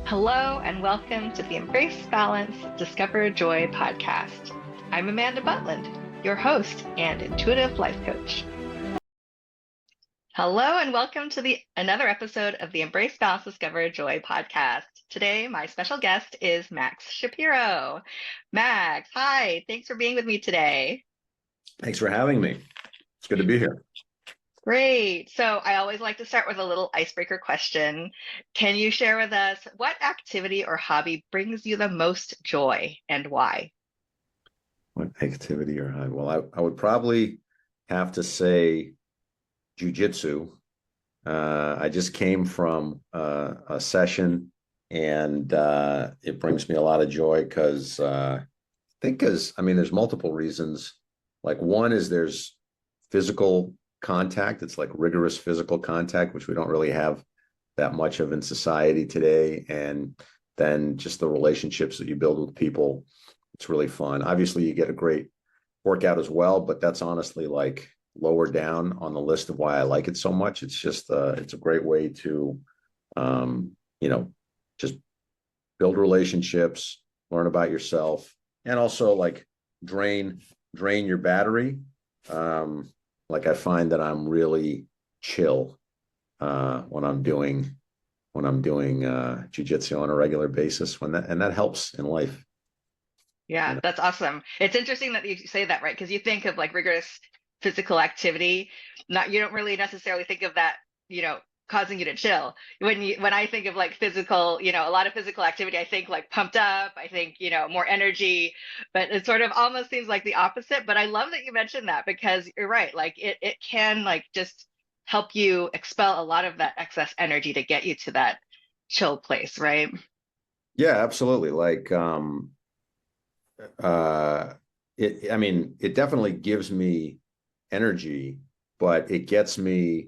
Hello, and welcome to the Embrace Balance, Discover Joy podcast. I'm Amanda Butland, your host and intuitive life coach. Hello, and welcome to another episode of the Embrace Balance, Discover Joy podcast. Today, my special guest is Max Shapiro. Max, hi, thanks for being with me today. Thanks for having me. It's good to be here. Great. So I always like to start with a little icebreaker question. Can you share with us what activity or hobby brings you the most joy and why? What activity or hobby? Well, I would probably have to say jujitsu. I just came from a session, and it brings me a lot of joy because there's multiple reasons. Like one is there's physical contact. It's like rigorous physical contact, which we don't really have that much of in society today. And then just the relationships that you build with people. It's really fun. Obviously, you get a great workout as well, but that's honestly like lower down on the list of why I like it so much. It's just it's a great way to um, just build relationships, learn about yourself, and also like drain your battery. Like I find that I'm really chill when I'm doing jujitsu on a regular basis, and that helps in life. Yeah, that's awesome. It's interesting that you say that, right? Because you think of like rigorous physical activity, you don't really necessarily think of that, causing you to chill. When I think of like physical, a lot of physical activity, I think like pumped up, I think, more energy, but it sort of almost seems like the opposite. But I love that you mentioned that because you're right. Like it can like just help you expel a lot of that excess energy to get you to that chill place, right? Yeah, absolutely. Like uh it definitely gives me energy, but it gets me,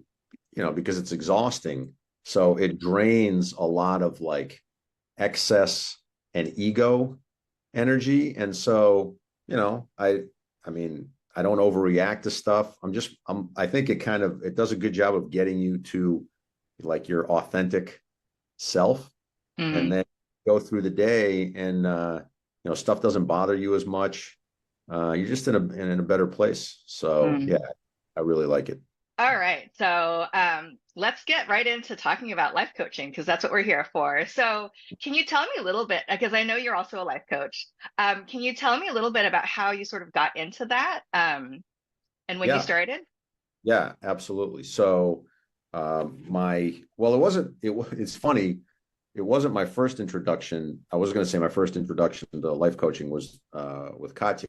because it's exhausting. So it drains a lot of like excess and ego energy. And so, I don't overreact to stuff. I think it does a good job of getting you to like your authentic self, and Mm, then go through the day, and stuff doesn't bother you as much. You're just in a better place. So yeah, mm. I really like it. All right. So let's get right into talking about life coaching because that's what we're here for. So, can you tell me a little bit, because I know you're also a life coach. Can you tell me a little bit about how you sort of got into that and when you Yeah, started? yeah, absolutely. So it's funny. It wasn't my first introduction. I was going to say my first introduction to life coaching was with Katya,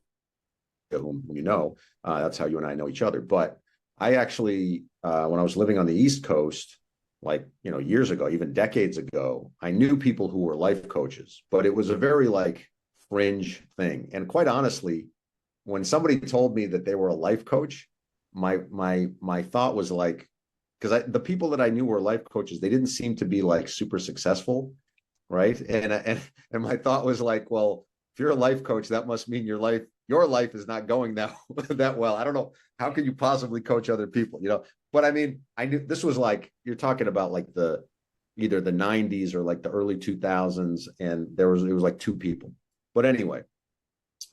whom you know. That's how you and I know each other. But I actually, when I was living on the East Coast, like, years ago, even decades ago, I knew people who were life coaches, but it was a very like fringe thing. And quite honestly, when somebody told me that they were a life coach, my thought was like, because the people that I knew were life coaches, they didn't seem to be like super successful, right? And my thought was like, well, if you're a life coach, that must mean your life is not going that that well. I don't know, how can you possibly coach other people. But I mean, I knew this was like, you're talking about like either the 90s or like the early 2000s, and it was like two people. But anyway,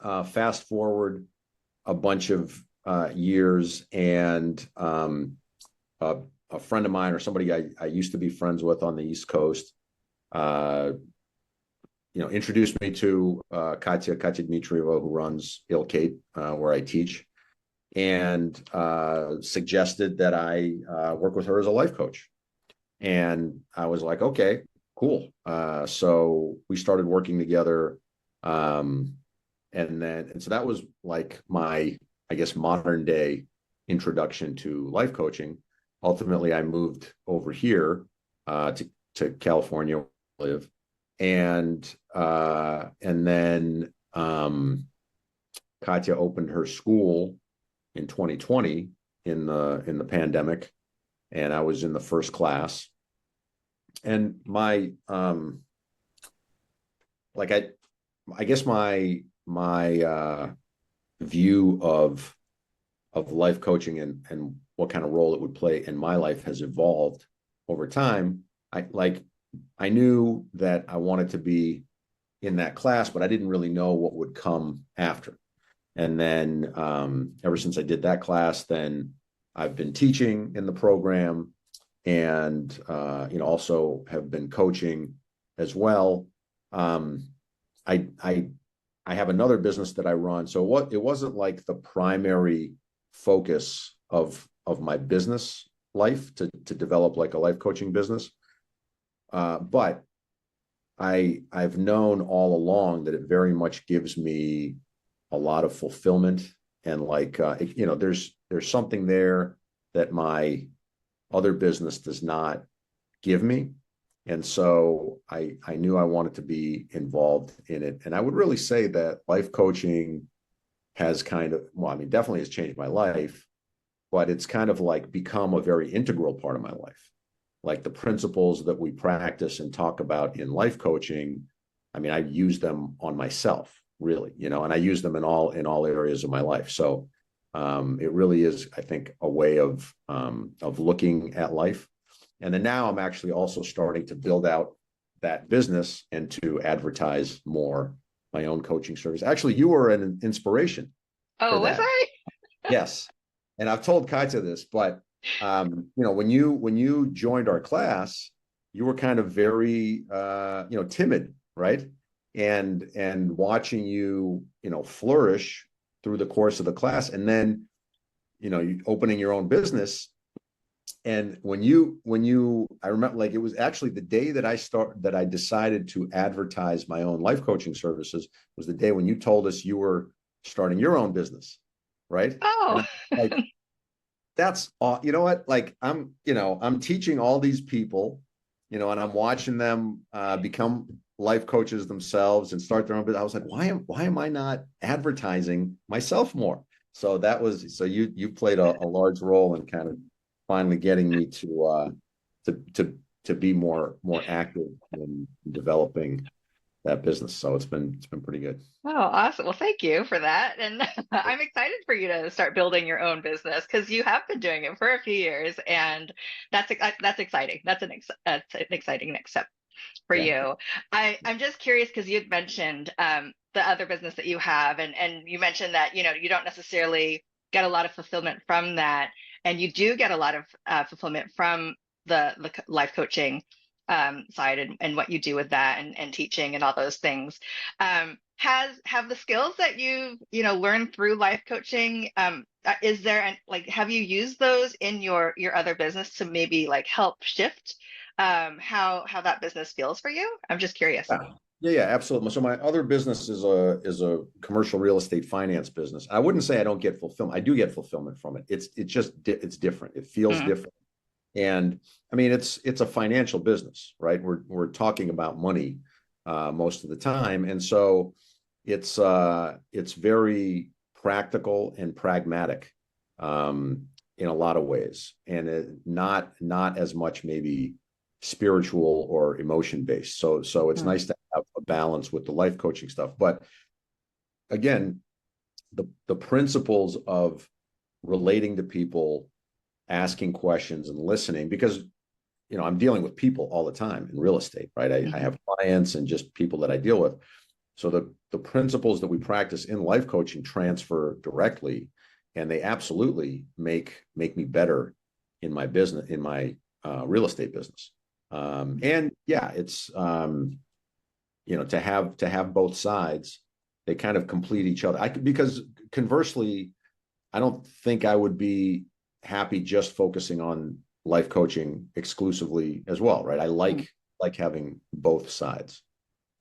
fast forward a bunch of years, and a, a friend of mine, or somebody I used to be friends with on the East Coast, uh, introduced me to Katya Dmitrieva, who runs ILCATE, where I teach, and suggested that I work with her as a life coach. And I was like, okay, cool. So we started working together. Um, and so that was like my, I guess, modern day introduction to life coaching. Ultimately, I moved over here to California, where I live, and then Katya opened her school in 2020 in the pandemic, and I was in the first class. And my like I guess my view of life coaching and what kind of role it would play in my life has evolved over time. I like I knew that I wanted to be in that class, but I didn't really know what would come after. And then ever since I did that class, then I've been teaching in the program, and also have been coaching as well. Um, I I have another business that I run. So what it wasn't like the primary focus of my business life to develop like a life coaching business. But I've known all along that it very much gives me a lot of fulfillment, and like there's something there that my other business does not give me. And so I knew I wanted to be involved in it. And I would really say that life coaching has kind of, well, I mean, definitely has changed my life, but it's kind of like become a very integral part of my life. Like the principles that we practice and talk about in life coaching, I mean, I use them on myself, really, and I use them in all areas of my life. So it really is, I think, a way of looking at life. And then now I'm actually also starting to build out that business and to advertise more my own coaching service. Actually, you were an inspiration for Oh, was that. I? Yes. And I've told Katya this, but when you joined our class, you were kind of very timid, right? And watching you, flourish through the course of the class, and then you opening your own business. And when you I remember, like, it was actually the day that I decided to advertise my own life coaching services was the day when you told us you were starting your own business, right? And Oh, I'm like, that's all. You know what? Like, I'm teaching all these people, and I'm watching them become life coaches themselves and start their own business. I was like, why am I not advertising myself more? So you played a large role in kind of finally getting me to be more active in developing that business. So it's been pretty good. oh, awesome. Well, thank you for that. And I'm excited for you to start building your own business because you have been doing it for a few years, and that's exciting. That's an exciting next step for Yeah. you. I'm just curious because you'd mentioned the other business that you have, and you mentioned that you don't necessarily get a lot of fulfillment from that, and you do get a lot of fulfillment from the life coaching side, and what you do with that, and teaching and all those things. Have the skills that you've learned through life coaching, is there like, have you used those in your other business to maybe like help shift how that business feels for you? I'm just curious. Yeah, absolutely. So my other business is a commercial real estate finance business. I wouldn't say I don't get fulfillment. I do get fulfillment from it. It's different. It feels Mm, different. And I mean, it's a financial business, right? We're talking about money most of the time, and so it's very practical and pragmatic in a lot of ways, and not as much maybe spiritual or emotion based. So it's mm, nice to have a balance with the life coaching stuff. But again, the principles of relating to people, asking questions and listening, because I'm dealing with people all the time in real estate, right? I mhm. have clients and just people that I deal with. So the principles that we practice in life coaching transfer directly, and they absolutely make me better in my business, in my real estate business. And yeah, it's to have both sides, they kind of complete each other. Because conversely, I don't think I would be happy just focusing on life coaching exclusively as well, right? I Mm. like having both sides,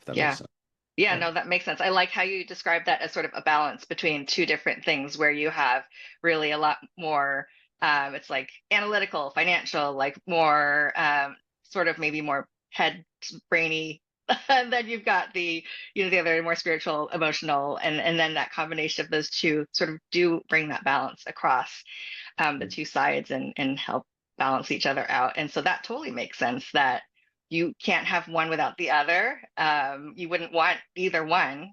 if that makes Yeah. sense. Yeah, Yeah. no, that makes sense. I like how you describe that as sort of a balance between two different things where you have really a lot more, it's like analytical, financial, like more sort of maybe more head brainy. And then you've got the other more spiritual, emotional, and then that combination of those two sort of do bring that balance across the two sides, and help balance each other out. And so that totally makes sense that you can't have one without the other. You wouldn't want either one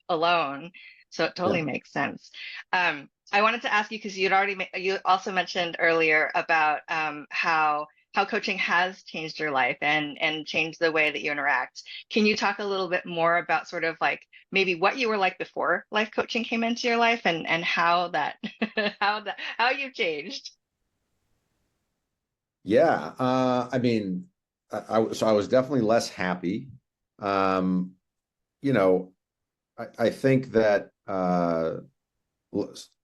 alone. So it Yeah. totally makes sense. I wanted to ask you because you also mentioned earlier about how how coaching has changed your life and changed the way that you interact. Can you talk a little bit more about sort of like maybe what you were like before life coaching came into your life and how that how you've changed? Yeah, I mean, so I was definitely less happy. Um, you know, I think that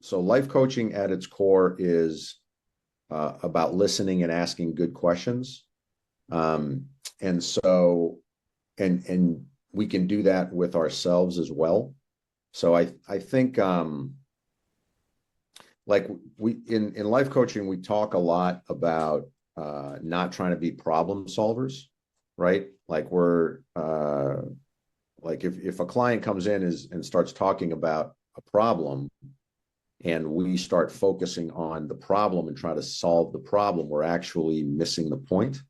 so life coaching at its core is about listening and asking good questions. Um, and so and we can do that with ourselves as well. So I think like we in life coaching we talk a lot about not trying to be problem solvers, right? Like we're like if a client comes in and starts talking about a problem and we start focusing on the problem and try to solve the problem, we're actually missing the point,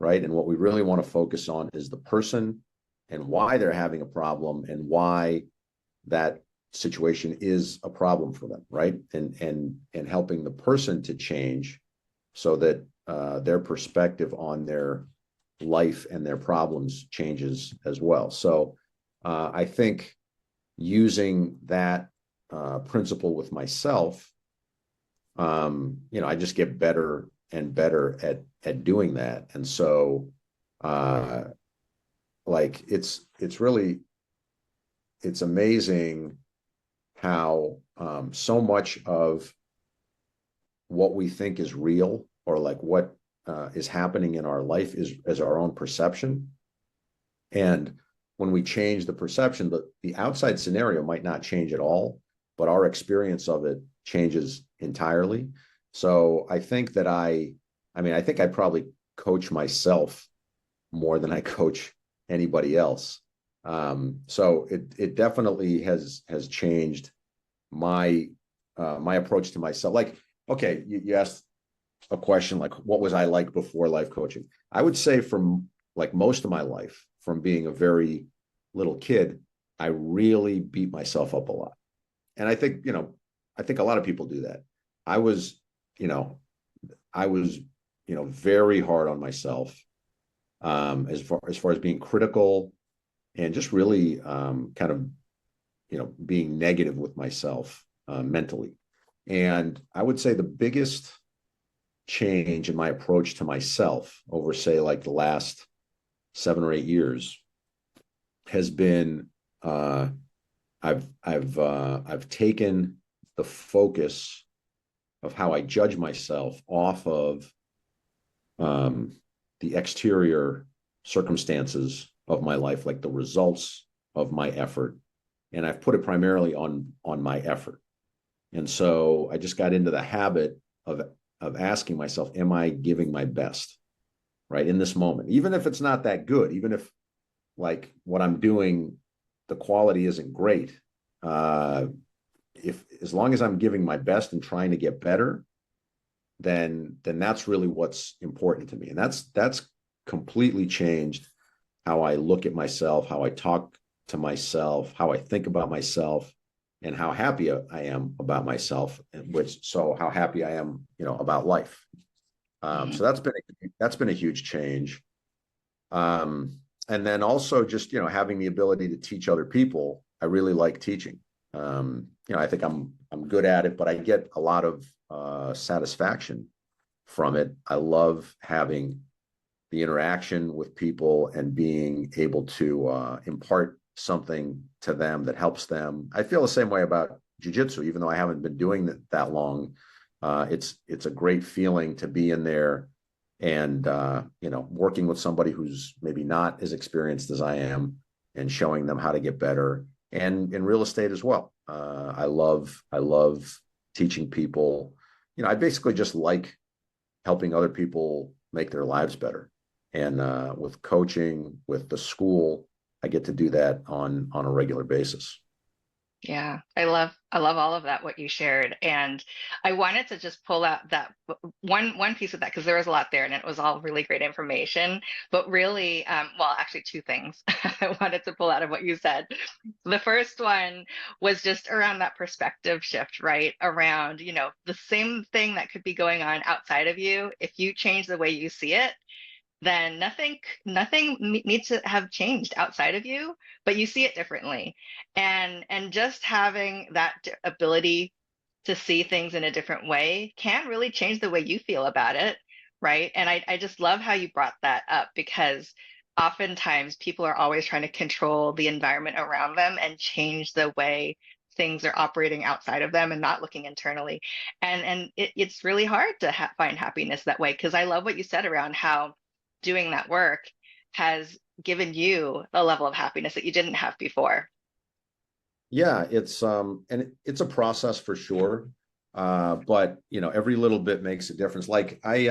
right? And what we really want to focus on is the person and why they're having a problem and why that situation is a problem for them, right? And helping the person to change so that their perspective on their life and their problems changes as well. So I think using that principle with myself, I just get better and better at doing that. And so uh, like it's amazing how so much of what we think is real or like what is happening in our life is our own perception. And when we change the perception, the outside scenario might not change at all, but our experience of it changes entirely. So I think that I mean, I think I probably coach myself more than I coach anybody else. So it definitely has changed my my approach to myself. Like, okay, you asked a question like, what was I like before life coaching? I would say from like most of my life, from being a very little kid, I really beat myself up a lot. And I think a lot of people do that. I was, you know, I was, very hard on myself as far as being critical and just really kind of being negative with myself mentally. And I would say the biggest change in my approach to myself over, say, like the last 7 or 8 years has been I've taken the focus of how I judge myself off of um, the exterior circumstances of my life, like the results of my effort, and I've put it primarily on my effort. And so I just got into the habit of asking myself, am I giving my best right in this moment? Even if it's not that good, even if like what I'm doing, the quality isn't great. If as long as I'm giving my best and trying to get better, then that's really what's important to me. And that's completely changed how I look at myself, how I talk to myself, how I think about myself, and how happy I am about myself, so how happy I am, about life. Mhm. So that's been a huge change. And then also just, having the ability to teach other people. I really like teaching. I think I'm good at it, but I get a lot of satisfaction from it. I love having the interaction with people and being able to impart something to them that helps them. I feel the same way about jujitsu, even though I haven't been doing that long. It's a great feeling to be in there and working with somebody who's maybe not as experienced as I am and showing them how to get better. And in real estate as well, I love teaching people. I basically just like helping other people make their lives better. And with coaching, with the school, I get to do that on a regular basis. Yeah, I love all of that what you shared, and I wanted to just pull out that one piece of that because there was a lot there, and it was all really great information. But really, well, actually, two things I wanted to pull out of what you said. The first one was just around that perspective shift, right? Around, the same thing that could be going on outside of you. If you change the way you see it, then nothing needs to have changed outside of you, but you see it differently. And just having that ability to see things in a different way can really change the way you feel about it, right? And I just love how you brought that up, because oftentimes people are always trying to control the environment around them and change the way things are operating outside of them and not looking internally. And it's really hard to find happiness that way, because I love what you said around how doing that work has given you a level of happiness that you didn't have before. Yeah, it's a process for sure. But every little bit makes a difference. Like I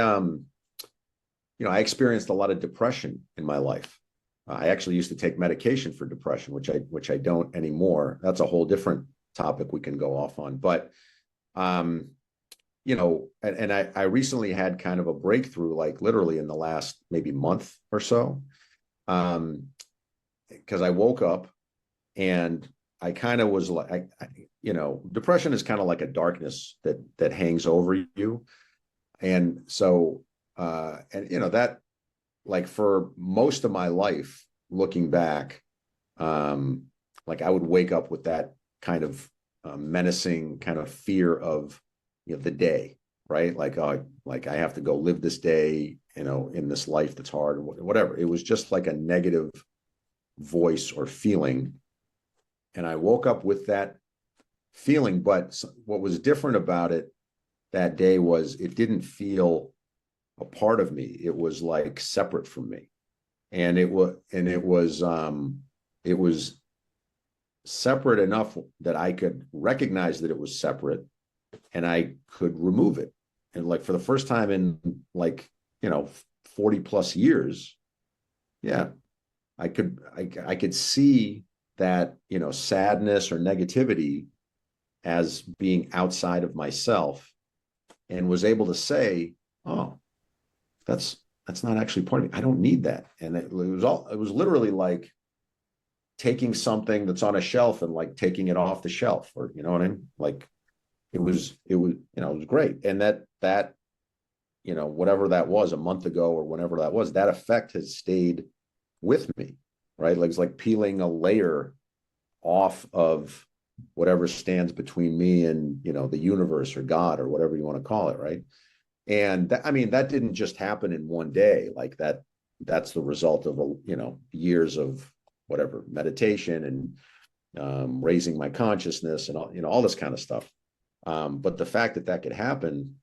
experienced a lot of depression in my life. I actually used to take medication for depression, which I don't anymore. That's a whole different topic we can go off on. But and I recently had kind of a breakthrough, like literally in the last maybe month or so. Because I woke up and I kind of was like, depression is kind of like a darkness that hangs over you. And so, that, like, for most of my life, looking back, like I would wake up with that kind of menacing kind of fear of, the day, right? Like I have to go live this day, in this life that's hard, whatever. It was just like a negative voice or feeling. And I woke up with that feeling, but what was different about it that day was it didn't feel a part of me. It was like separate from me. And it was separate enough that I could recognize that it was separate and I could remove it. And like for the first time in, like, 40 plus years, yeah, I could see that, sadness or negativity as being outside of myself, and was able to say, oh, that's not actually part of me. I don't need that. And it was literally like taking something that's on a shelf and like taking it off the shelf, or you know what I mean? Like it was great. And that whatever that was a month ago or whenever that was, that effect has stayed with me, right? Like it's like peeling a layer off of whatever stands between me and, the universe or God or whatever you want to call it, right? And I mean, that didn't just happen in one day. Like that's the result of years of whatever meditation and raising my consciousness and all this kind of stuff. But the fact that could happen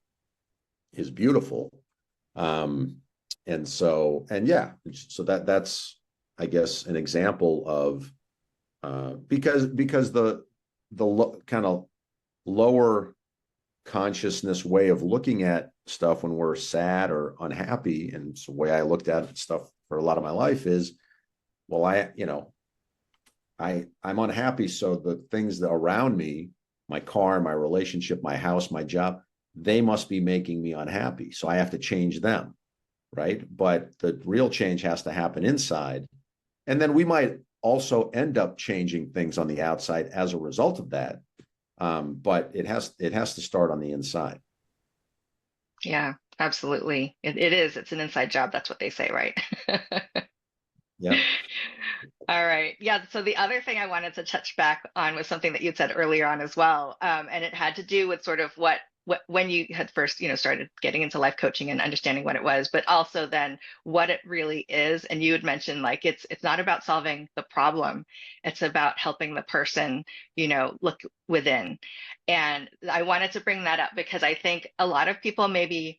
is beautiful. And yeah, so that's, I guess, an example of because the kind of lower consciousness way of looking at stuff when we're sad or unhappy, and it's the way I looked at stuff for a lot of my life is, well, I'm unhappy, so the things that around me, my car, my relationship, my house, my job, they must be making me unhappy, so I have to change them, right? But the real change has to happen inside, and then we might also end up changing things on the outside as a result of that. But it has to start on the inside. Yeah, absolutely. It is. It's an inside job. That's what they say, right? Yeah. All right. Yeah. So the other thing I wanted to touch back on was something that you'd said earlier on as well. And it had to do with sort of when you had first, started getting into life coaching and understanding what it was, but also then what it really is. And you had mentioned like it's not about solving the problem. It's about helping the person, look within. And I wanted to bring that up because I think a lot of people maybe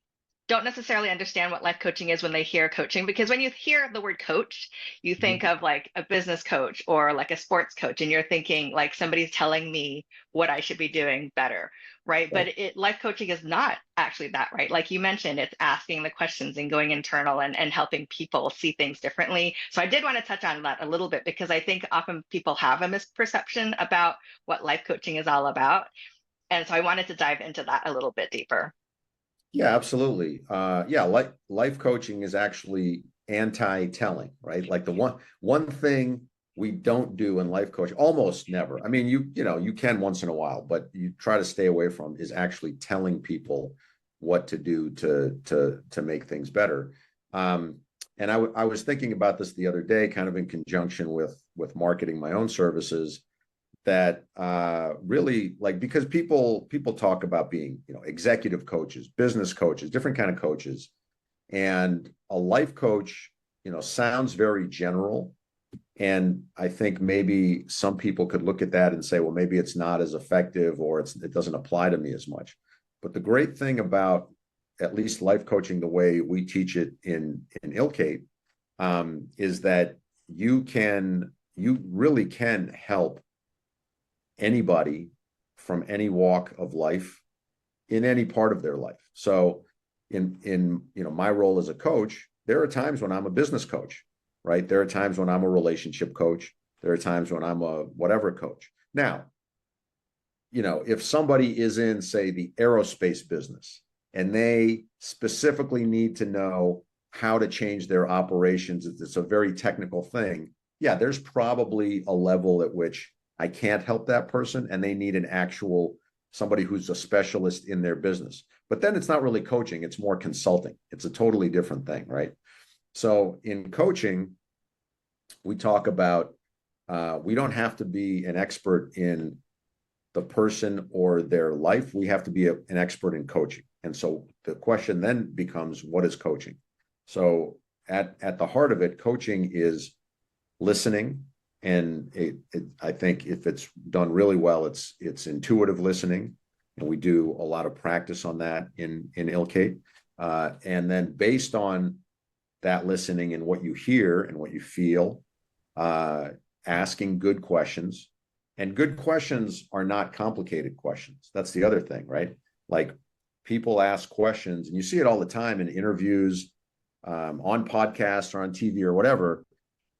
don't necessarily understand what life coaching is when they hear coaching, because when you hear the word coach, you think Mhm. of like a business coach or like a sports coach, and you're thinking like somebody's telling me what I should be doing better, right? Right. But life coaching is not actually that, right? Like you mentioned, it's asking the questions and going internal and helping people see things differently. So I did want to touch on that a little bit, because I think often people have a misperception about what life coaching is all about. And so I wanted to dive into that a little bit deeper. Yeah, absolutely. Yeah, like life coaching is actually anti-telling, right? Like the one thing we don't do in life coaching, almost never. I mean, you know, you can once in a while, but you try to stay away from is actually telling people what to do to make things better. Um, and I was thinking about this the other day, kind of in conjunction with marketing my own services that really like because people talk about being executive coaches, business coaches, different kind of coaches, and a life coach sounds very general, and I think maybe some people could look at that and say, well, maybe it's not as effective, or it doesn't apply to me as much. But the great thing about at least life coaching the way we teach it in ILCATE is that you really can help anybody from any walk of life in any part of their life. So in my role as a coach, there are times when I'm a business coach, right? There are times when I'm a relationship coach. There are times when I'm a whatever coach. Now, if somebody is in, say, the aerospace business and they specifically need to know how to change their operations, it's a very technical thing. Yeah, there's probably a level at which I can't help that person and they need an actual somebody who's a specialist in their business. But then it's not really coaching, it's more consulting. It's a totally different thing, right? So in coaching, we talk about we don't have to be an expert in the person or their life. We have to be an expert in coaching. And so the question then becomes, what is coaching? So at the heart of it, coaching is listening. And I think if it's done really well, it's intuitive listening. And we do a lot of practice on that in ILCATE. And then based on that listening and what you hear and what you feel, uh, asking good questions. And good questions are not complicated questions. That's the other thing, right? Like people ask questions, and you see it all the time in interviews, on podcasts or on TV or whatever.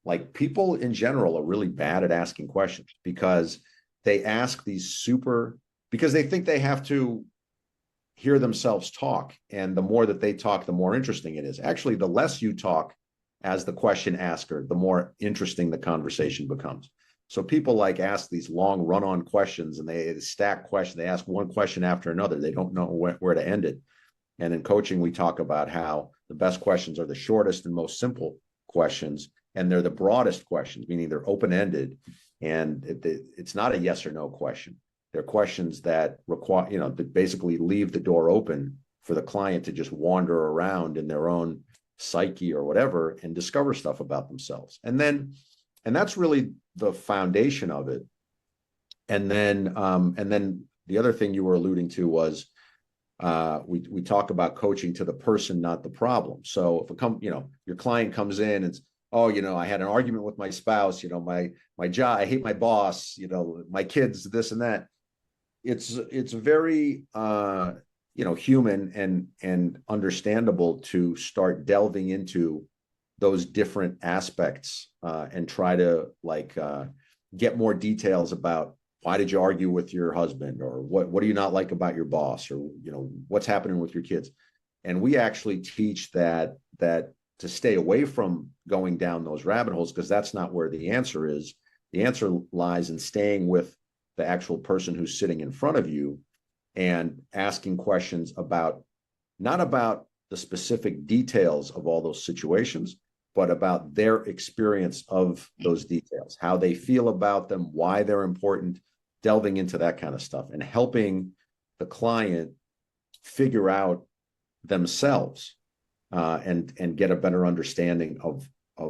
Like people in general are really bad at asking questions because they ask these because they think they have to hear themselves talk. And the more that they talk, the more interesting it is. Actually, the less you talk as the question asker, the more interesting the conversation becomes. So people like ask these long run-on questions, and they stack questions. They ask one question after another. They don't know where to end it. And in coaching, we talk about how the best questions are the shortest and most simple questions, and they're the broadest questions, meaning they're open-ended, and it's not a yes or no question. They're questions that require, that basically leave the door open for the client to just wander around in their own psyche or whatever and discover stuff about themselves. And that's really the foundation of it. And then the other thing you were alluding to was we talk about coaching to the person, not the problem. So if your client comes in and oh, I had an argument with my spouse, my job, I hate my boss, my kids, this and that. It's very human and understandable to start delving into those different aspects and try to get more details about why did you argue with your husband, or what do you not like about your boss, or what's happening with your kids. And we actually teach that to stay away from going down those rabbit holes, because that's not where the answer is. The answer lies in staying with the actual person who's sitting in front of you and asking questions not about the specific details of all those situations, but about their experience of those details, how they feel about them, why they're important, delving into that kind of stuff and helping the client figure out themselves and get a better understanding of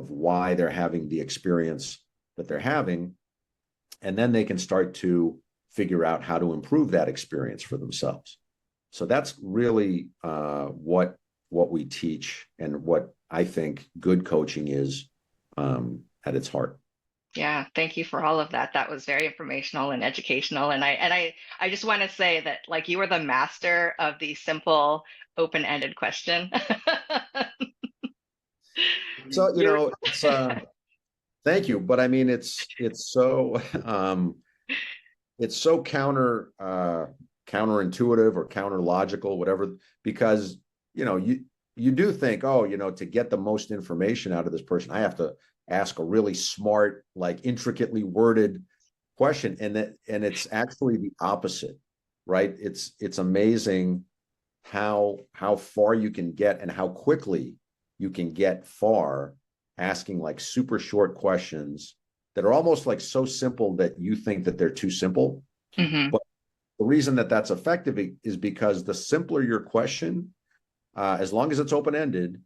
why they're having the experience that they're having. And then they can start to figure out how to improve that experience for themselves. So that's really what what we teach and what I think good coaching is at its heart. Yeah, thank you for all of that. That was very informational and educational. And I just want to say that like you are the master of the simple open-ended question. So, You're it's thank you, but I mean it's so it's so counterintuitive or counter logical, whatever, because you do think, oh, to get the most information out of this person, I have to ask a really smart, like intricately worded question. And it's actually the opposite, right? It's amazing how far you can get and how quickly you can get far asking like super short questions that are almost like so simple that you think that they're too simple. Mhm. But the reason that that's effective is because the simpler your question, as long as it's open-ended,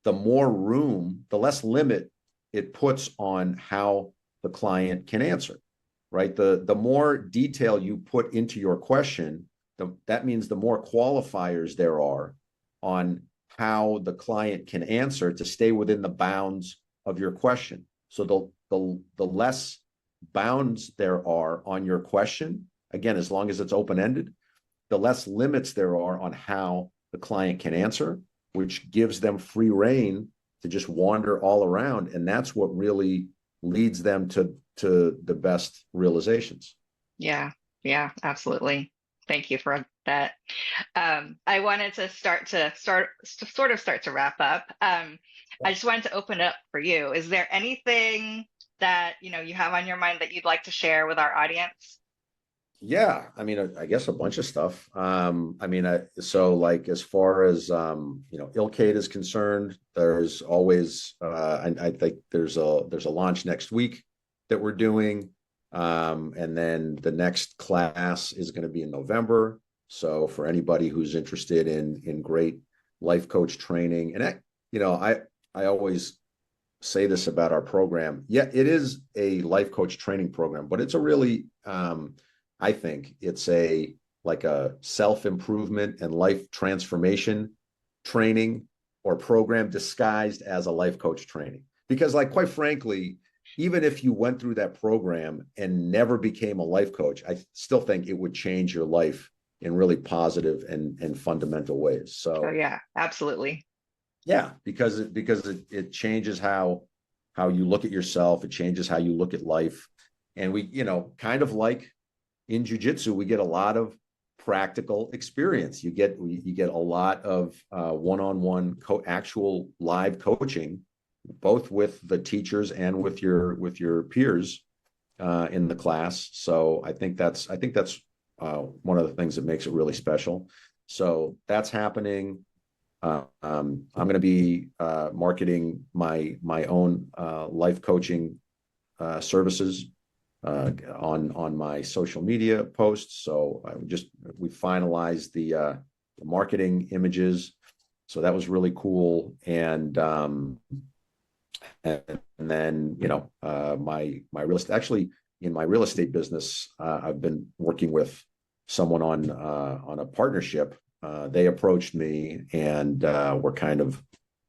the more room, the less limit it puts on how the client can answer, right? The more detail you put into your question, that means the more qualifiers there are on how the client can answer to stay within the bounds of your question. So the less bounds there are on your question, again, as long as it's open-ended, the less limits there are on how the client can answer, which gives them free reign to just wander all around. And that's what really leads them to the best realizations. Yeah, yeah, absolutely. Thank you for that. I wanted to start to wrap up. I just wanted to open it up for you. Is there anything that you have on your mind that you'd like to share with our audience? Yeah, I mean, I guess a bunch of stuff. I mean, so like as far as ILCATE is concerned, there's always I think there's a launch next week that we're doing, and then the next class is going to be in November. So for anybody who's interested in great life coach training, and I always say this about our program. Yeah, it is a life coach training program, but it's a really I think it's like a self-improvement and life transformation training or program disguised as a life coach training. Because like, quite frankly, even if you went through that program and never became a life coach, I still think it would change your life in really positive and fundamental ways. Oh So yeah, absolutely. yeah, because it changes how you look at yourself. It changes how you look at life. And we, kind of like in jujitsu, we get a lot of practical experience. You get a lot of one-on-one actual live coaching, both with the teachers and with your peers in the class. So I think that's one of the things that makes it really special. So that's happening. I'm going to be marketing my own life coaching services on my social media posts. So we finalized the marketing images. So that was really cool. And then my real estate, actually in my real estate business, I've been working with someone on a partnership. They approached me, and we're kind of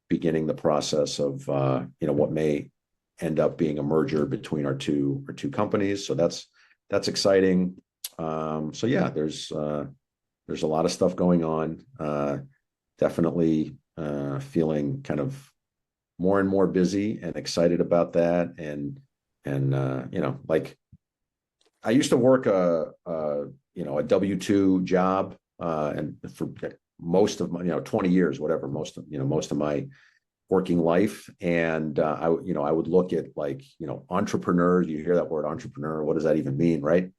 beginning the process of what may end up being a merger between our two companies. So that's exciting. So yeah, there's a lot of stuff going on. Definitely feeling kind of more and more busy and excited about that. And like I used to work a W-2 job, and for most of my 20 years, whatever, most of my working life. And I would look at like entrepreneur. You hear that word entrepreneur? What does that even mean, right?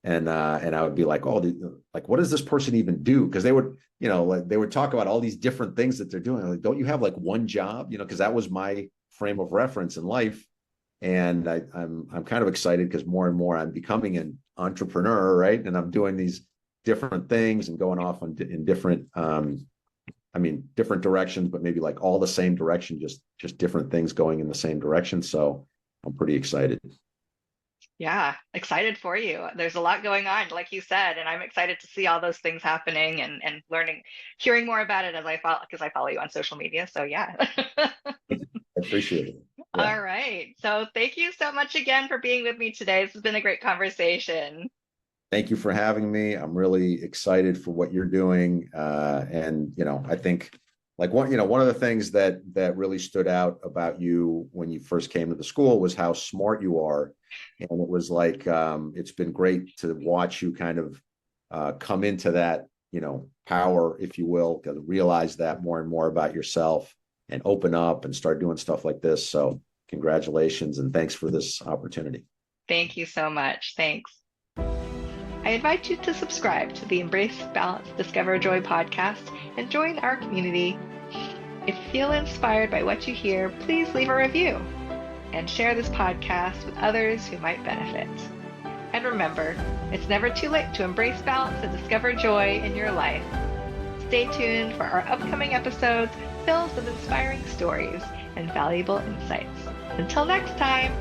And I would be like, oh, like what does this person even do? Because they would like they would talk about all these different things that they're doing. Like, don't you have like one job? Because that was my frame of reference in life. And I'm kind of excited because more and more I'm becoming an entrepreneur, right? And I'm doing these different things and going off in different different directions, but maybe like all the same direction, just different things going in the same direction. So I'm pretty excited. Yeah, excited for you. There's a lot going on, like you said, and I'm excited to see all those things happening and learning, hearing more about it as I follow, because I follow you on social media. So yeah. I appreciate it. Yeah. All right. So thank you so much again for being with me today. This has been a great conversation. Thank you for having me. I'm really excited for what you're doing. And, I think like one of the things that really stood out about you when you first came to the school was how smart you are. And it was like, it's been great to watch you kind of come into that, power, if you will, to realize that more and more about yourself and open up and start doing stuff like this. So congratulations and thanks for this opportunity. Thank you so much. Thanks. I invite you to subscribe to the Embrace Balance Discover Joy podcast and join our community. If you feel inspired by what you hear, please leave a review and share this podcast with others who might benefit. And remember, it's never too late to embrace balance and discover joy in your life. Stay tuned for our upcoming episodes filled with inspiring stories and valuable insights. Until next time,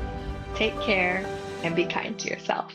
take care and be kind to yourself.